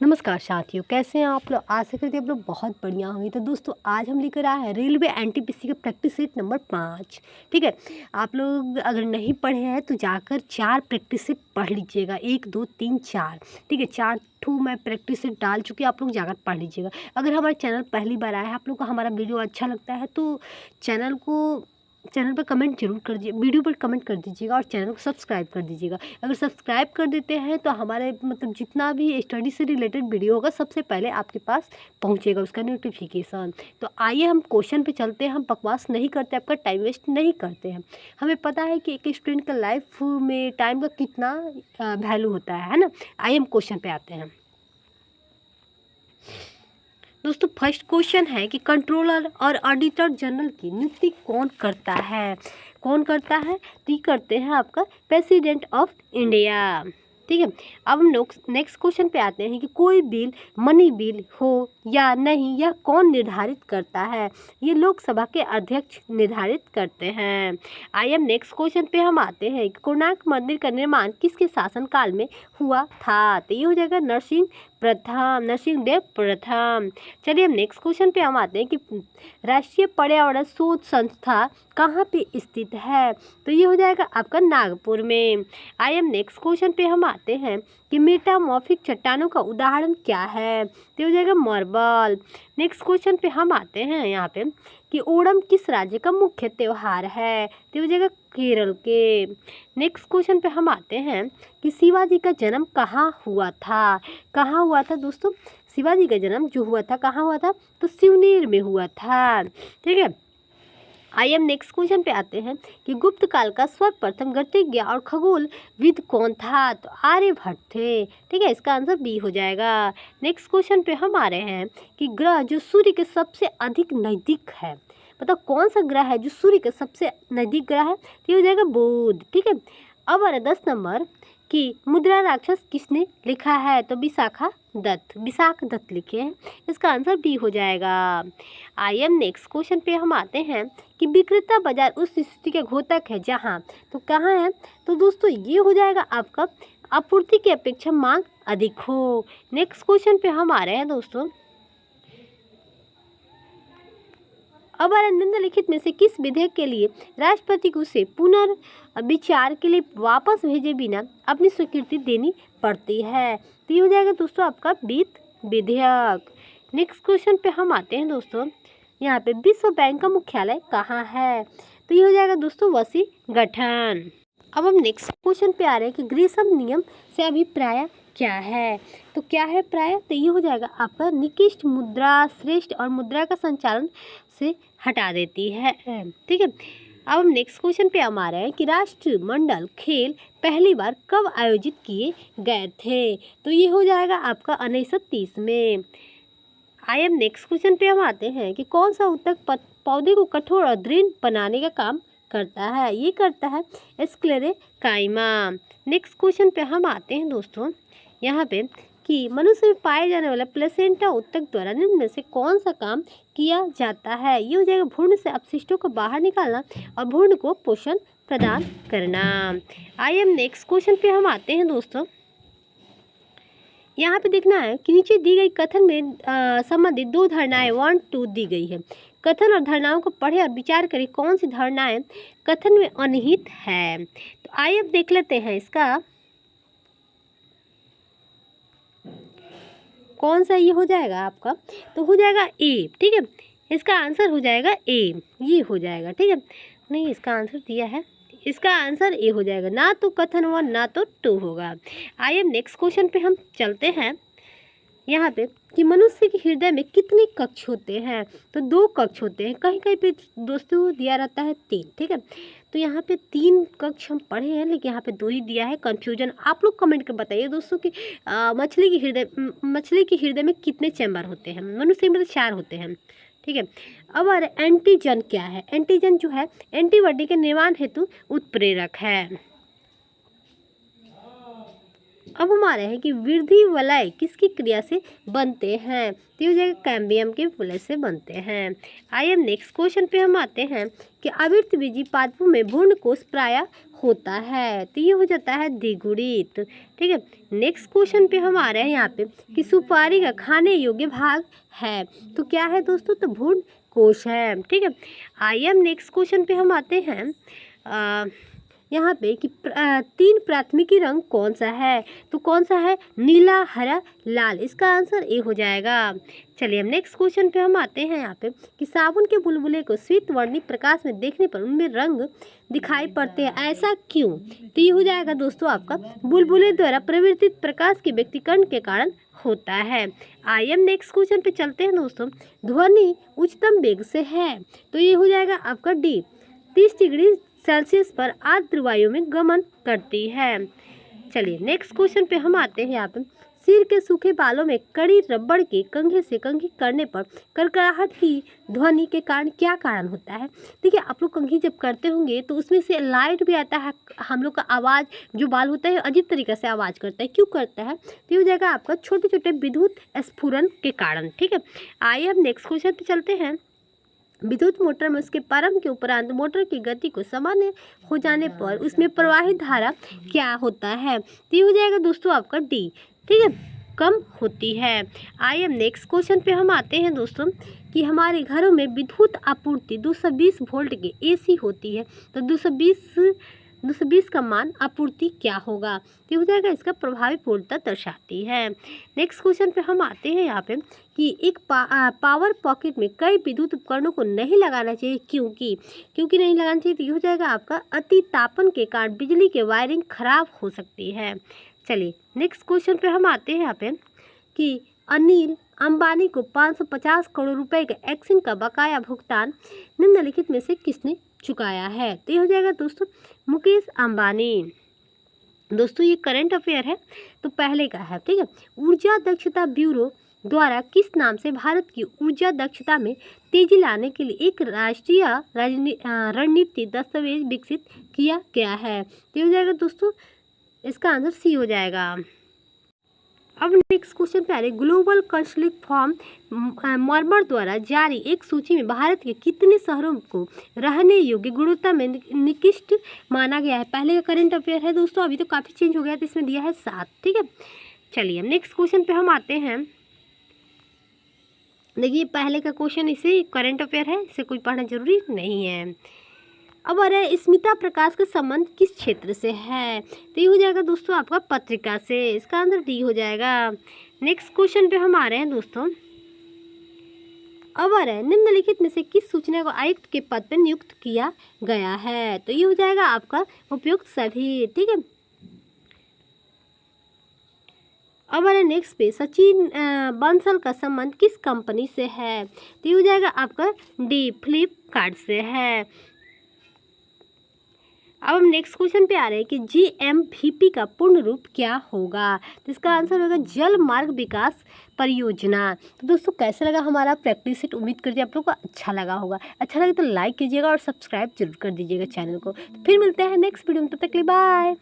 नमस्कार साथियों, कैसे हैं आप लोग। आशा करते हैं आप लोग बहुत बढ़िया होंगे। तो दोस्तों आज हम लेकर आए हैं रेलवे एनटीपीसी का प्रैक्टिस सेट नंबर 5। ठीक है, आप लोग अगर नहीं पढ़े हैं तो जाकर 4 प्रैक्टिस सेट पढ़ लीजिएगा। 1 2 3 4। ठीक है, 4 ठू मैं प्रैक्टिस सेट डाल चुकी, आप लोग जाकर पढ़ लीजिएगा। अगर हमारे चैनल पहली बार आया है, आप लोग को हमारा वीडियो अच्छा लगता है तो चैनल पर कमेंट जरूर कर दीजिए, वीडियो पर कमेंट कर दीजिएगा और चैनल को सब्सक्राइब कर दीजिएगा। अगर सब्सक्राइब कर देते हैं तो हमारे जितना भी स्टडी से रिलेटेड वीडियो होगा सबसे पहले आपके पास पहुंचेगा उसका नोटिफिकेशन। तो आइए हम क्वेश्चन पे चलते हैं। हम बकवास नहीं करते, आपका टाइम वेस्ट नहीं करते हैं। हमें पता है कि एक स्टूडेंट का लाइफ में टाइम का कितना वैल्यू होता है ना। आइए हम क्वेश्चन पे आते हैं। दोस्तों फर्स्ट क्वेश्चन है कि कंट्रोलर और ऑडिटर जनरल की नियुक्ति कौन करता है। तो ये करते हैं आपका प्रेसिडेंट ऑफ इंडिया। ठीक है, अब हम नेक्स्ट क्वेश्चन पे आते हैं कि कोई बिल मनी बिल हो या नहीं यह कौन निर्धारित करता है। ये लोकसभा के अध्यक्ष निर्धारित करते हैं। आइए हम नेक्स्ट क्वेश्चन पे हम आते हैं कि कोणार्क मंदिर का निर्माण किसके शासनकाल में हुआ था। तो ये हो जाएगा नरसिंहदेव प्रथम। चलिए हम नेक्स्ट क्वेश्चन पे हम आते हैं कि राष्ट्रीय पर्यावरण शोध संस्था कहाँ पे स्थित है। तो ये हो जाएगा आपका नागपुर में। आइए हम नेक्स्ट क्वेश्चन पे हम आते हैं कि मेटामॉर्फिक चट्टानों का उदाहरण क्या है। तो ये हो जाएगा मार्बल। नेक्स्ट क्वेश्चन पे हम आते हैं यहाँ पे कि ओणम किस राज्य का मुख्य त्योहार है। तो ये हो जाएगा केरल के। नेक्स्ट क्वेश्चन पे हम आते हैं कि शिवाजी का जन्म कहाँ हुआ था दोस्तों। शिवाजी का जन्म जो हुआ था कहाँ हुआ था, तो सिवनेर में हुआ था। ठीक है, आइए हम नेक्स्ट क्वेश्चन पे आते हैं कि गुप्त काल का सर्वप्रथम गणितज्ञ और खगोलविद कौन था। तो आर्यभट्ट थे। ठीक है, इसका आंसर बी हो जाएगा। नेक्स्ट क्वेश्चन पे हम आ रहे हैं कि ग्रह जो सूर्य के सबसे अधिक नज़दीक है, मतलब कौन सा ग्रह है जो सूर्य के सबसे नज़दीक ग्रह है। तो ये हो जाएगा बुध। ठीक है, अब आ रहा 10 नंबर कि मुद्रा राक्षस किसने लिखा है। तो विशाख दत्त लिखे हैं। इसका आंसर बी हो जाएगा। आइए नेक्स्ट क्वेश्चन पे हम आते हैं कि विक्रेता बाजार उस स्थिति का घोतक है जहां, तो कहाँ है। तो दोस्तों ये हो जाएगा आपका आपूर्ति की अपेक्षा मांग अधिक हो। नेक्स्ट क्वेश्चन पे हम आ रहे हैं दोस्तों, अब निम्नलिखित में से किस विधेयक के लिए राष्ट्रपति को उसे पुनर्विचार के लिए वापस भेजे बिना अपनी स्वीकृति देनी पड़ती है। तो ये हो जाएगा दोस्तों आपका वित्त विधेयक। नेक्स्ट क्वेश्चन पे हम आते हैं दोस्तों, यहाँ पे विश्व बैंक का मुख्यालय कहाँ है। तो ये हो जाएगा दोस्तों वाशिंगटन। अब हम नेक्स्ट क्वेश्चन पे आ रहे हैं कि ग्रीसम नियम से अभिप्राय क्या है। तो क्या है प्राय, तो ये हो जाएगा आपका निकृष्ट मुद्रा श्रेष्ठ और मुद्रा का संचालन से हटा देती है। ठीक है, अब हम नेक्स्ट क्वेश्चन पे हम आ रहे हैं कि राष्ट्रमंडल खेल पहली बार कब आयोजित किए गए थे। तो ये हो जाएगा आपका 1930 में। आइए हम नेक्स्ट क्वेश्चन पे हम आते हैं कि कौन सा ऊतक पौधे को कठोर और दृढ़ बनाने का काम करता है। ये करता है स्क्लेरेकाइमा। नेक्स्ट क्वेश्चन पे हम आते हैं दोस्तों यहाँ पे कि मनुष्य में पाए जाने वाला प्लेसेंटा ऊतक द्वारा निम्न में से कौन सा काम किया जाता है। ये हो जाएगा भ्रूण से अपशिष्टों को बाहर निकालना और भ्रूण को पोषण प्रदान करना। आइए हम नेक्स्ट क्वेश्चन पे हम आते हैं दोस्तों, यहाँ पे देखना है कि नीचे दी गई कथन में संबंधित 2 धारणाएं 1 2 दी गई है। कथन और धारणाओं को पढ़े और विचार करें कौन सी धारणाएं कथन में अनिहित है। तो आइए अब देख लेते हैं इसका कौन सा ये हो जाएगा आपका। तो हो जाएगा ए। ठीक है, इसका आंसर हो जाएगा ए, ये हो जाएगा। ठीक है, नहीं इसका आंसर दिया है, इसका आंसर ए हो जाएगा। ना तो कथन 1 ना तो 2 होगा। आइए नेक्स्ट क्वेश्चन पे हम चलते हैं यहाँ पे कि मनुष्य के हृदय में कितने कक्ष होते हैं। तो 2 कक्ष होते हैं, कहीं कहीं पे दोस्तों दिया रहता है 3। ठीक है, तो यहाँ पे 3 कक्ष हम पढ़े हैं लेकिन यहाँ पे 2 ही दिया है। कंफ्यूजन आप लोग कमेंट कर बताइए दोस्तों कि मछली के हृदय में कितने चैम्बर होते हैं। मनुष्य में तो 4 होते हैं। ठीक है, अब एंटीजन क्या है। एंटीजन जो है एंटीबॉडी के निर्माण हेतु उत्प्रेरक है। अब हमारे हैं कि वृद्धि वलय किसकी क्रिया से बनते हैं, तो ये हो जाएगा कैम्बियम के वलय से बनते हैं। आइए नेक्स्ट क्वेश्चन पे हम आते हैं कि आवृतबीजी पादपों में भ्रूणकोष प्रायः होता है, तो ये हो जाता है द्विगुणित। ठीक है, नेक्स्ट क्वेश्चन पे हम आ रहे हैं यहाँ पे कि सुपारी का खाने योग्य भाग है, तो क्या है दोस्तों, तो भ्रूणकोष है। ठीक है, आइए हम नेक्स्ट क्वेश्चन पे हम आते हैं यहाँ पे कि 3 प्राथमिकी रंग कौन सा है, तो कौन सा है, नीला, हरा, लाल, इसका आंसर ए हो जाएगा। चलिए हम नेक्स्ट क्वेश्चन पे हम आते हैं यहाँ पे कि साबुन के बुलबुले को श्वेत वर्णी प्रकाश में देखने पर उनमें रंग दिखाई पड़ते हैं, ऐसा क्यों, तो ये हो जाएगा दोस्तों आपका बुलबुले द्वारा प्रवर्तित प्रकाश के व्यक्तीकरण के कारण होता है। आइए हम नेक्स्ट क्वेश्चन पे चलते हैं दोस्तों, ध्वनि उच्चतम वेग से है, तो ये हो जाएगा आपका डी, 30 डिग्री सेल्सियस पर आर्द्र वायु में गमन करती है। चलिए नेक्स्ट क्वेश्चन पे हम आते हैं यहाँ पे सिर के सूखे बालों में कड़ी रबड़ के कंघी से कंघी करने पर कड़कड़ाहट की ध्वनि के कारण क्या कारण होता है। देखिए आप लोग कंघी जब करते होंगे तो उसमें से लाइट भी आता है, हम लोग का आवाज़ जो बाल होता है अजीब तरीके से आवाज़ करता है, क्यों करता है, तो ये हो जाएगा आपका छोटे छोटे विद्युत स्फुरन के कारण। ठीक है, आइए हम नेक्स्ट क्वेश्चन पे चलते हैं। विद्युत मोटर में उसके प्रारंभ के उपरांत मोटर की गति को सामान्य हो जाने पर उसमें प्रवाहित धारा क्या होता है, तो ये हो जाएगा दोस्तों आपका डी। ठीक है, कम होती है। आइए हम नेक्स्ट क्वेश्चन पे हम आते हैं दोस्तों कि हमारे घरों में विद्युत आपूर्ति 220 वोल्ट के एसी होती है, तो 220 का मान आपूर्ति क्या होगा, तो हो जाएगा इसका प्रभावी पूर्णता दर्शाती है। नेक्स्ट क्वेश्चन पे हम आते हैं यहाँ पे कि एक पावर पॉकेट में कई विद्युत उपकरणों को नहीं लगाना चाहिए, क्योंकि नहीं लगाना चाहिए, तो ये हो जाएगा आपका अति तापन के कारण बिजली के वायरिंग खराब हो सकती है। चलिए नेक्स्ट क्वेश्चन पे हम आते हैं यहाँ पे कि अनिल अंबानी को 550 करोड़ रुपए का एक्सिम का बकाया भुगतान निम्नलिखित में से किसने चुकाया है, तो ये हो जाएगा दोस्तों मुकेश अंबानी। दोस्तों ये करंट अफेयर है, तो पहले का है। ठीक है, ऊर्जा दक्षता ब्यूरो द्वारा किस नाम से भारत की ऊर्जा दक्षता में तेजी लाने के लिए एक राष्ट्रीय रणनीति दस्तावेज विकसित किया गया है, तो ये हो जाएगा दोस्तों इसका आंसर सी हो जाएगा। अब नेक्स्ट क्वेश्चन पे आ रहे ग्लोबल कंसल्टिंग फर्म मॉर्मर द्वारा जारी एक सूची में भारत के कितने शहरों को रहने योग्य गुणवत्ता में निकृष्ट माना गया है। पहले का करंट अफेयर है दोस्तों, अभी तो काफ़ी चेंज हो गया, तो इसमें दिया है 7। ठीक है, चलिए हम नेक्स्ट क्वेश्चन पे हम आते हैं। देखिए पहले का क्वेश्चन इसे करंट अफेयर है, इसे कोई पढ़ना जरूरी नहीं है। अब आ रहा है स्मिता प्रकाश का संबंध किस क्षेत्र से है, तो ये हो जाएगा दोस्तों आपका पत्रिका से, इसका आंसर डी हो जाएगा। नेक्स्ट क्वेश्चन पे हम आ रहे हैं दोस्तों। अब आ रहा है निम्नलिखित में से किस सूचना को आयुक्त के पद पर नियुक्त किया गया है, तो ये हो जाएगा आपका उपयुक्त सभी। ठीक है, अब आ रहा है नेक्स्ट पे सचिन बंसल का संबंध किस कंपनी से है, तो ये हो जाएगा आपका डी फ्लिपकार्ट से है। अब हम नेक्स्ट क्वेश्चन पे आ रहे हैं कि GMVP का पूर्ण रूप क्या होगा, तो इसका आंसर होगा जल मार्ग विकास परियोजना। तो दोस्तों कैसा लगा हमारा प्रैक्टिस सेट, उम्मीद करते हैं आप लोग को अच्छा लगा होगा। अच्छा लगे तो लाइक कीजिएगा और सब्सक्राइब जरूर कर दीजिएगा चैनल को। तो फिर मिलते हैं नेक्स्ट वीडियो में, तब तक के लिए बाय।